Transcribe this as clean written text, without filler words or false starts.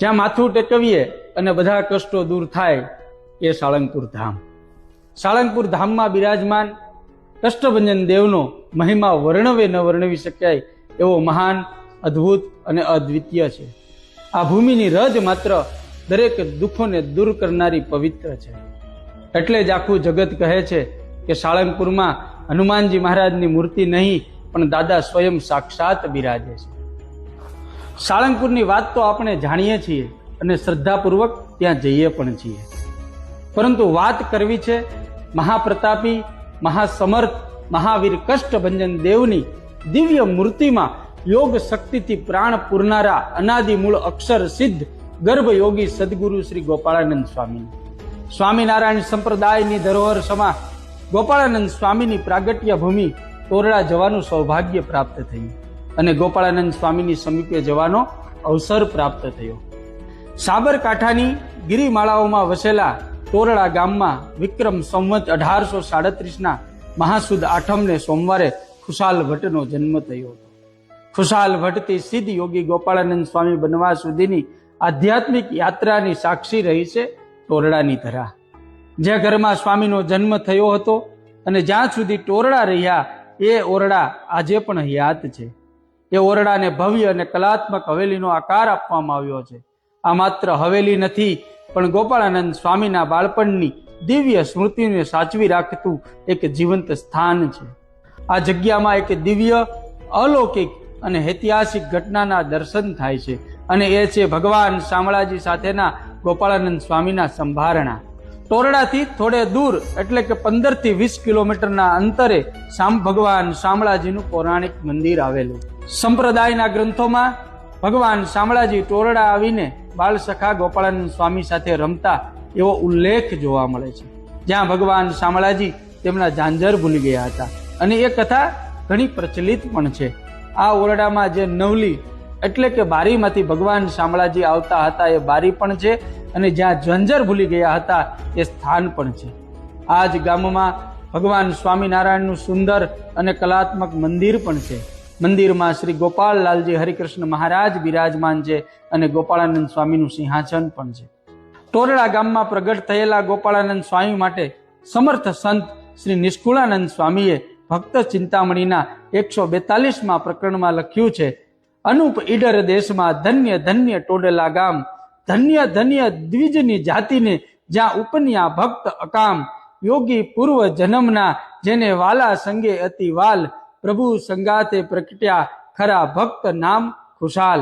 જ્યાં માથું ટેકવીએ અને બધા કષ્ટો દૂર થાય એ સાળંગપુર ધામ. સાળંગપુર ધામમાં બિરાજમાન કષ્ટભંજન દેવનો મહિમા વર્ણવે ન વર્ણવી શકાય એવો મહાન, અદ્ભુત અને અદ્વિતીય છે. આ ભૂમિની રજ માત્ર દરેક દુઃખોને દૂર કરનારી પવિત્ર છે. એટલે જ આખું જગત કહે છે કે સાળંગપુરમાં હનુમાનજી મહારાજની મૂર્તિ નહીં પણ દાદા સ્વયં સાક્ષાત બિરાજે છે. સાળંગપુરની વાત તો આપણે જાણીએ છીએ અને શ્રદ્ધાપૂર્વક ત્યાં જઈએ પણ છીએ, પરંતુ વાત કરવી છે મહાપ્રતાપી, મહાસમર્થ, મહાવીર કષ્ટભંજન દેવની દિવ્ય મૂર્તિમાં યોગ શક્તિથી પ્રાણ પૂરનારા અનાદિ મૂળ અક્ષર સિદ્ધ ગર્ભ યોગી સદગુરુ શ્રી ગોપાળાનંદ સ્વામી. સ્વામિનારાયણ સંપ્રદાયની ધરોહર સમા ગોપાળાનંદ સ્વામીની પ્રાગટ્ય ભૂમિ તોરડા જવાનું સૌભાગ્ય પ્રાપ્ત થયું અને ગોપાળાનંદ સ્વામીની સમીપે જવાનો અવસર પ્રાપ્ત થયો. સાબરકાંઠાની ગિરિમાળાઓમાં વસેલા તોરડા ગામમાં વિક્રમ સંવત 1837ના મહાસુદ આઠમને સોમવારે ખુશાલ ભટ્ટનો જન્મ થયો હતો. ખુશાલ ભટ્ટથી સિદ્ધ યોગી ગોપાળાનંદ સ્વામી બનવા સુધીની આધ્યાત્મિક યાત્રાની સાક્ષી રહી છે તોરડાની ધરા. જે ઘરમાં સ્વામીનો જન્મ થયો હતો અને જ્યાં સુધી તોરડા રહ્યા એ ઓરડા આજે પણ હયાત છે. એ ઓરડાને ભવ્ય અને કલાત્મક હવેલીનો આકાર આપવામાં આવ્યો છે. આ માત્ર હવેલી નથી પણ ગોપાળાનંદ સ્વામીના બાળપણની દિવ્ય સ્મૃતિને સાચવી રાખતું એક જીવંત સ્થાન છે. આ જગ્યામાં એક દિવ્ય, અલૌકિક અને ઐતિહાસિક ઘટનાના દર્શન થાય છે અને એ છે ભગવાન શામળાજી સાથેના ગોપાળાનંદ સ્વામીના સંભારણા. તોરડાથી થોડે દૂર એટલે કે 15 થી 20 કિલોમીટરના અંતરે ભગવાન શામળાજીનું પૌરાણિક મંદિર આવેલું. સંપ્રદાયના ગ્રંથોમાં ભગવાન શામળાજી તોરડા આવીને બાળ સખા ગોપાળાનંદ સ્વામી સાથે રમતા એવો ઉલ્લેખ જોવા મળે છે, જ્યાં ભગવાન શામળાજી તેમના ઝાંઝર ભૂલી ગયા હતા અને એ કથા ઘણી પ્રચલિત પણ છે. આ ઓરડામાં જે નવલી એટલે કે બારીમાંથી ભગવાન શામળાજી આવતા હતા એ બારી પણ છે અને જ્યાં ઝાંઝર ભૂલી ગયા હતા એ સ્થાન પણ છે. આ જ ગામમાં ભગવાન સ્વામિનારાયણનું સુંદર અને કલાત્મક મંદિર પણ છે. મંદિરમાં શ્રી ગોપાલલાલજી હરિકૃષ્ણ મહારાજ બિરાજમાન છે અને ગોપાળાનંદ સ્વામીનું સિંહાસન પણ છે. તોરડા ગામમાં પ્રગટ થયેલા ગોપાળાનંદ સ્વામી માટે સમર્થ સંત શ્રી નિષ્કુળાનંદ સ્વામીએ ભક્ત ચિંતામણીના 142માં પ્રકરણમાં લખ્યું છે, અનુપ ઈડર દેશમાં ધન્ય ધન્ય ટોડલા ગામ, ધન્ય ધન્ય દ્વિજની જાતિને જ્યાં ઉપન્યા ભક્ત અકામ, યોગી પૂર્વ જન્મના જેને વાલા સંગે અતિ વાલ, પ્રભુ સંગાતે પ્રગટ્યા ખરા ભક્ત નામ ખુશાલ.